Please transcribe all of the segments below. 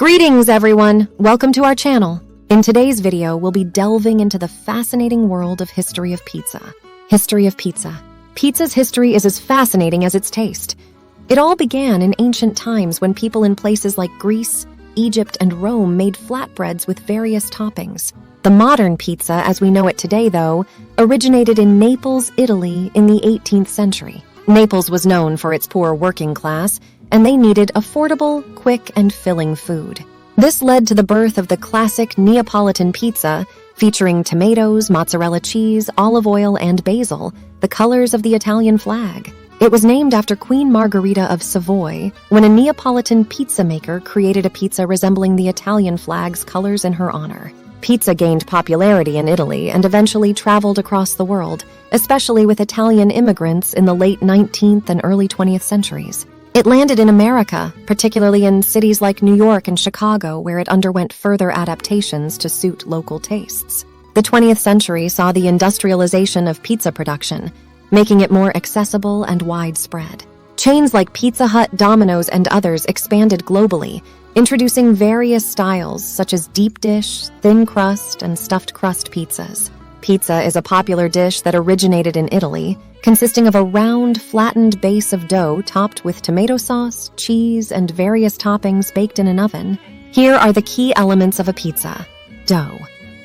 Greetings, everyone! Welcome to our channel. In today's video, we'll be delving into the fascinating world of history of pizza. History of pizza. Pizza's history is as fascinating as its taste. It all began in ancient times when people in places like Greece, Egypt, and Rome made flatbreads with various toppings. The modern pizza, as we know it today, though, originated in Naples, Italy in the 18th century. Naples was known for its poor working class, and they needed affordable, quick, and filling food. This led to the birth of the classic Neapolitan pizza, featuring tomatoes, mozzarella cheese, olive oil, and basil, the colors of the Italian flag. It was named after Queen Margherita of Savoy, when a Neapolitan pizza maker created a pizza resembling the Italian flag's colors in her honor. Pizza gained popularity in Italy and eventually traveled across the world, especially with Italian immigrants in the late 19th and early 20th centuries. It landed in America, particularly in cities like New York and Chicago, where it underwent further adaptations to suit local tastes. The 20th century saw the industrialization of pizza production, making it more accessible and widespread. Chains like Pizza Hut, Domino's, and others expanded globally, introducing various styles such as deep dish, thin crust, and stuffed crust pizzas. Pizza is a popular dish that originated in Italy, consisting of a round, flattened base of dough topped with tomato sauce, cheese, and various toppings baked in an oven. Here are the key elements of a pizza. Dough.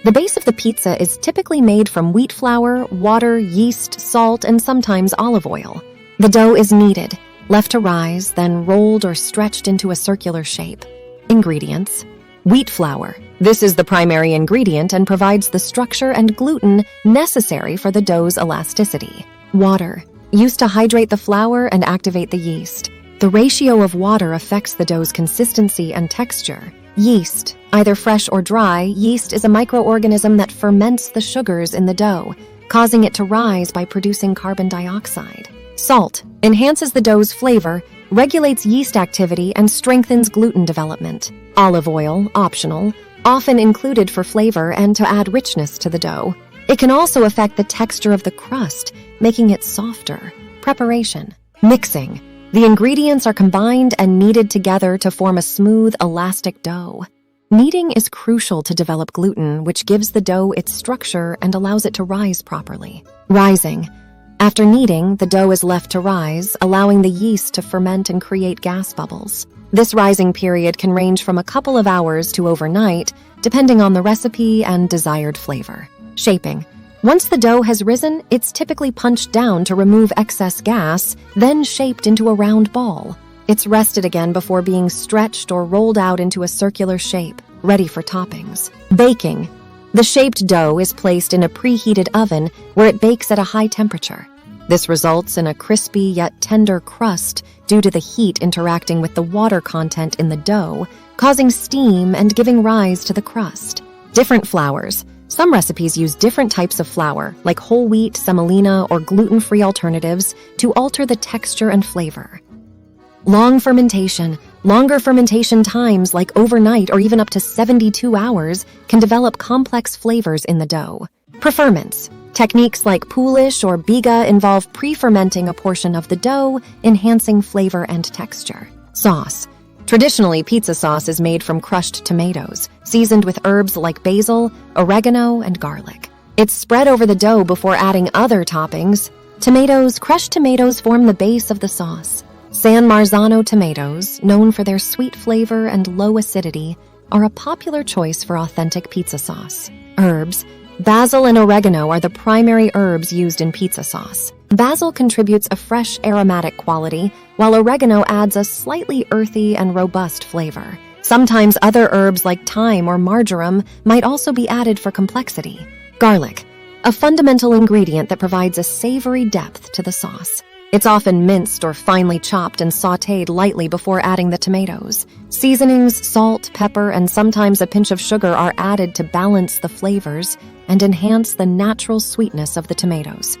The base of the pizza is typically made from wheat flour, water, yeast, salt, and sometimes olive oil. The dough is kneaded, left to rise, then rolled or stretched into a circular shape. Ingredients. Wheat flour. This is the primary ingredient and provides the structure and gluten necessary for the dough's elasticity. Water, used to hydrate the flour and activate the yeast. The ratio of water affects the dough's consistency and texture. Yeast, either fresh or dry, yeast is a microorganism that ferments the sugars in the dough, causing it to rise by producing carbon dioxide. Salt, enhances the dough's flavor, regulates yeast activity, and strengthens gluten development. Olive oil, optional, often included for flavor and to add richness to the dough. It can also affect the texture of the crust, making it softer. Preparation. Mixing. The ingredients are combined and kneaded together to form a smooth, elastic dough. Kneading is crucial to develop gluten, which gives the dough its structure and allows it to rise properly. Rising. After kneading, the dough is left to rise, allowing the yeast to ferment and create gas bubbles. This rising period can range from a couple of hours to overnight, depending on the recipe and desired flavor. Shaping. Once the dough has risen, it's typically punched down to remove excess gas, then shaped into a round ball. It's rested again before being stretched or rolled out into a circular shape, ready for toppings. Baking. The shaped dough is placed in a preheated oven where it bakes at a high temperature. This results in a crispy yet tender crust due to the heat interacting with the water content in the dough, causing steam and giving rise to the crust. Different flours. Some recipes use different types of flour, like whole wheat, semolina, or gluten-free alternatives, to alter the texture and flavor. Long fermentation. Longer fermentation times, like overnight or even up to 72 hours, can develop complex flavors in the dough. Preferments. Techniques like poolish or biga involve pre-fermenting a portion of the dough, enhancing flavor and texture. Sauce. Traditionally, pizza sauce is made from crushed tomatoes, seasoned with herbs like basil, oregano, and garlic. It's spread over the dough before adding other toppings. Crushed tomatoes form the base of the sauce. San Marzano tomatoes, known for their sweet flavor and low acidity, are a popular choice for authentic pizza sauce. Herbs. Basil and oregano are the primary herbs used in pizza sauce. Basil contributes a fresh aromatic quality, while oregano adds a slightly earthy and robust flavor. Sometimes other herbs like thyme or marjoram might also be added for complexity. Garlic, a fundamental ingredient that provides a savory depth to the sauce. It's often minced or finely chopped and sautéed lightly before adding the tomatoes. Seasonings, salt, pepper, and sometimes a pinch of sugar are added to balance the flavors and enhance the natural sweetness of the tomatoes.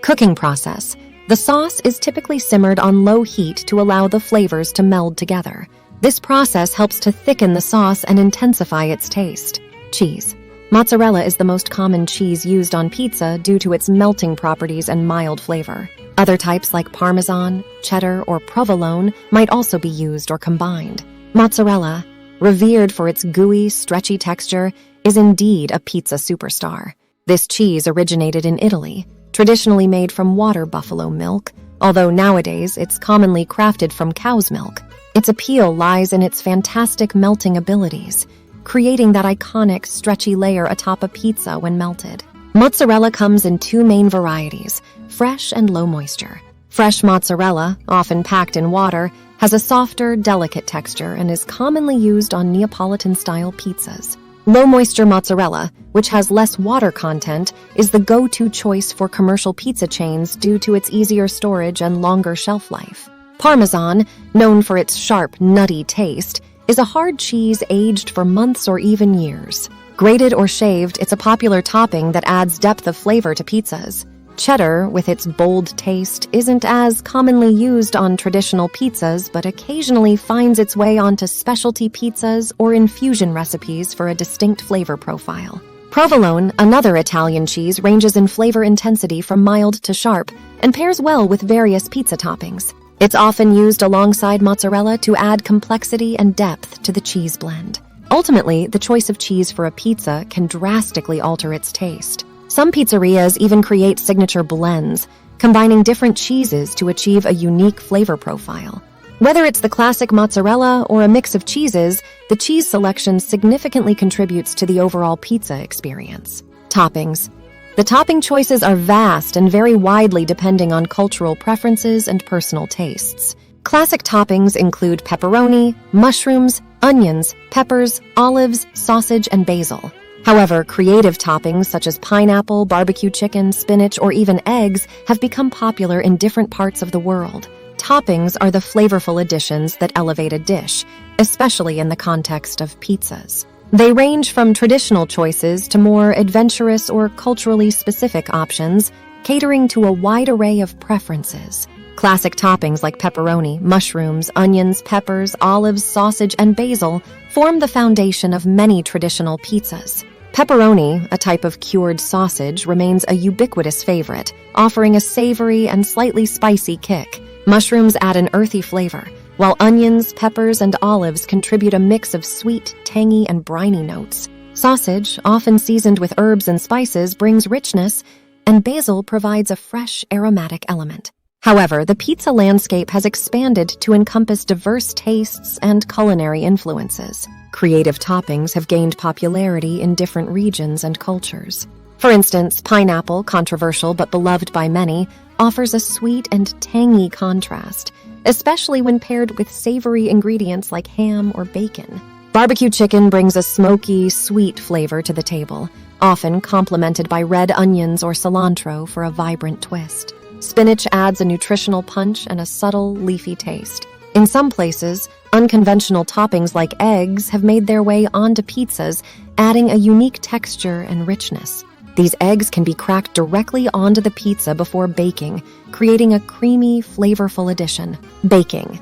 Cooking process. The sauce is typically simmered on low heat to allow the flavors to meld together. This process helps to thicken the sauce and intensify its taste. Cheese. Mozzarella is the most common cheese used on pizza due to its melting properties and mild flavor. Other types like Parmesan, cheddar, or provolone might also be used or combined. Mozzarella. revered for its gooey, stretchy texture, is indeed a pizza superstar. This cheese originated in Italy, traditionally made from water buffalo milk, although nowadays it's commonly crafted from cow's milk. Its appeal lies in its fantastic melting abilities, creating that iconic, stretchy layer atop a pizza when melted. Mozzarella comes in two main varieties, fresh and low moisture. Fresh mozzarella, often packed in water, has a softer, delicate texture and is commonly used on Neapolitan-style pizzas. Low-moisture mozzarella, which has less water content, is the go-to choice for commercial pizza chains due to its easier storage and longer shelf life. Parmesan, known for its sharp, nutty taste, is a hard cheese aged for months or even years. Grated or shaved, it's a popular topping that adds depth of flavor to pizzas. Cheddar, with its bold taste, isn't as commonly used on traditional pizzas, but occasionally finds its way onto specialty pizzas or infusion recipes for a distinct flavor profile. Provolone, another Italian cheese, ranges in flavor intensity from mild to sharp and pairs well with various pizza toppings. It's often used alongside mozzarella to add complexity and depth to the cheese blend. Ultimately, the choice of cheese for a pizza can drastically alter its taste. Some pizzerias even create signature blends, combining different cheeses to achieve a unique flavor profile. Whether it's the classic mozzarella or a mix of cheeses, the cheese selection significantly contributes to the overall pizza experience. Toppings. The topping choices are vast and vary widely depending on cultural preferences and personal tastes. Classic toppings include pepperoni, mushrooms, onions, peppers, olives, sausage, and basil. However, creative toppings such as pineapple, barbecue chicken, spinach, or even eggs have become popular in different parts of the world. Toppings are the flavorful additions that elevate a dish, especially in the context of pizzas. They range from traditional choices to more adventurous or culturally specific options, catering to a wide array of preferences. Classic toppings like pepperoni, mushrooms, onions, peppers, olives, sausage, and basil form the foundation of many traditional pizzas. Pepperoni, a type of cured sausage, remains a ubiquitous favorite, offering a savory and slightly spicy kick. Mushrooms add an earthy flavor, while onions, peppers, and olives contribute a mix of sweet, tangy, and briny notes. Sausage, often seasoned with herbs and spices, brings richness, and basil provides a fresh, aromatic element. However, the pizza landscape has expanded to encompass diverse tastes and culinary influences. Creative toppings have gained popularity in different regions and cultures. For instance, pineapple, controversial but beloved by many, offers a sweet and tangy contrast, especially when paired with savory ingredients like ham or bacon. Barbecue chicken brings a smoky, sweet flavor to the table, often complemented by red onions or cilantro for a vibrant twist. Spinach adds a nutritional punch and a subtle, leafy taste. In some places, unconventional toppings like eggs have made their way onto pizzas, adding a unique texture and richness. These eggs can be cracked directly onto the pizza before baking, creating a creamy, flavorful addition. Baking.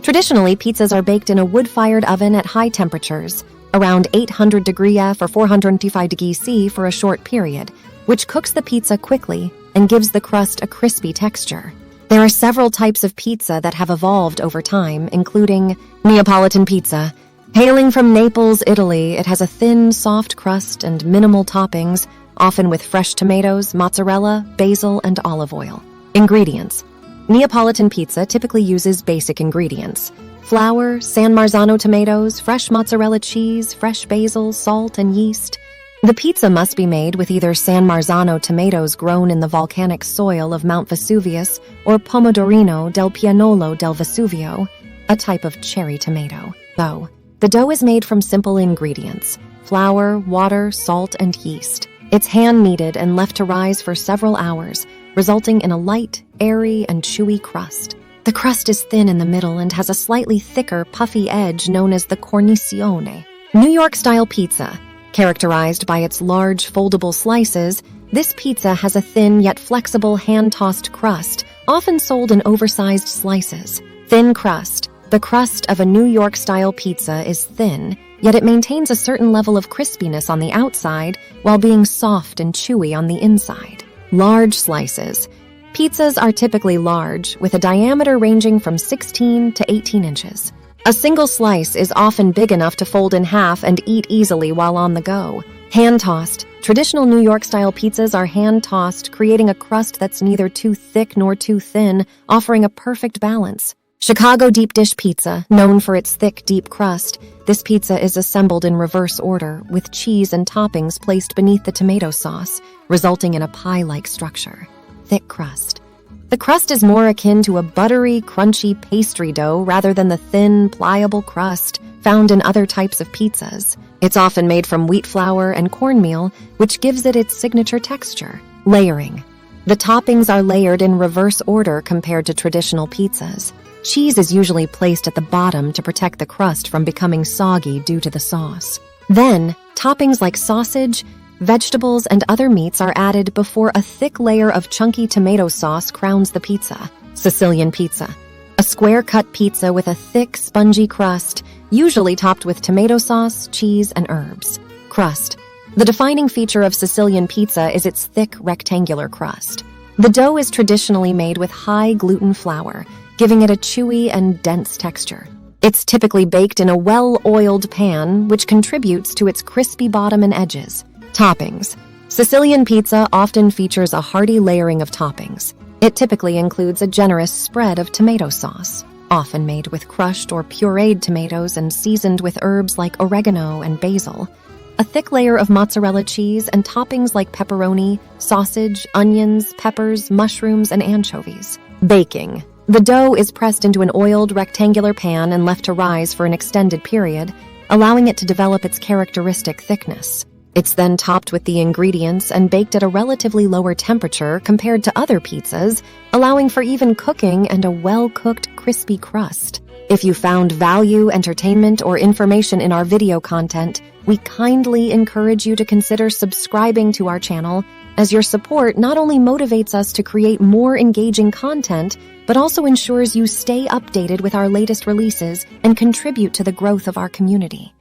Traditionally, pizzas are baked in a wood-fired oven at high temperatures, around 800 degrees F or 425 degrees C for a short period, which cooks the pizza quickly and gives the crust a crispy texture. There are several types of pizza that have evolved over time, including Neapolitan pizza. Hailing from Naples, Italy, it has a thin, soft crust and minimal toppings, often with fresh tomatoes, mozzarella, basil, and olive oil. Ingredients. Neapolitan pizza typically uses basic ingredients: flour, San Marzano tomatoes, fresh mozzarella cheese, fresh basil, salt, and yeast. The pizza must be made with either San Marzano tomatoes grown in the volcanic soil of Mount Vesuvius or Pomodorino del Pianolo del Vesuvio, a type of cherry tomato. Dough. The dough is made from simple ingredients: flour, water, salt, and yeast. It's hand-kneaded and left to rise for several hours, resulting in a light, airy, and chewy crust. The crust is thin in the middle and has a slightly thicker, puffy edge known as the cornicione. New York-style pizza. Characterized by its large, foldable slices, this pizza has a thin yet flexible hand-tossed crust, often sold in oversized slices. Thin crust. The crust of a New York-style pizza is thin, yet it maintains a certain level of crispiness on the outside while being soft and chewy on the inside. Large slices. Pizzas are typically large, with a diameter ranging from 16 to 18 inches. A single slice is often big enough to fold in half and eat easily while on the go. Hand-tossed. Traditional New York-style pizzas are hand-tossed, creating a crust that's neither too thick nor too thin, offering a perfect balance. Chicago deep dish pizza, known for its thick, deep crust, this pizza is assembled in reverse order, with cheese and toppings placed beneath the tomato sauce, resulting in a pie-like structure. Thick crust. The crust is more akin to a buttery, crunchy pastry dough rather than the thin, pliable crust found in other types of pizzas. It's often made from wheat flour and cornmeal, which gives it its signature texture. Layering. The toppings are layered in reverse order compared to traditional pizzas. Cheese is usually placed at the bottom to protect the crust from becoming soggy due to the sauce. Then, toppings like sausage, vegetables, and other meats are added before a thick layer of chunky tomato sauce crowns the pizza. Sicilian pizza. A square-cut pizza with a thick, spongy crust, usually topped with tomato sauce, cheese, and herbs. Crust. The defining feature of Sicilian pizza is its thick, rectangular crust. The dough is traditionally made with high gluten flour, giving it a chewy and dense texture. It's typically baked in a well-oiled pan, which contributes to its crispy bottom and edges. Toppings. Sicilian pizza often features a hearty layering of toppings. It typically includes a generous spread of tomato sauce, often made with crushed or pureed tomatoes and seasoned with herbs like oregano and basil. A thick layer of mozzarella cheese and toppings like pepperoni, sausage, onions, peppers, mushrooms, and anchovies. Baking. The dough is pressed into an oiled rectangular pan and left to rise for an extended period, allowing it to develop its characteristic thickness. It's then topped with the ingredients and baked at a relatively lower temperature compared to other pizzas, allowing for even cooking and a well-cooked, crispy crust. If you found value, entertainment, or information in our video content, we kindly encourage you to consider subscribing to our channel, as your support not only motivates us to create more engaging content, but also ensures you stay updated with our latest releases and contribute to the growth of our community.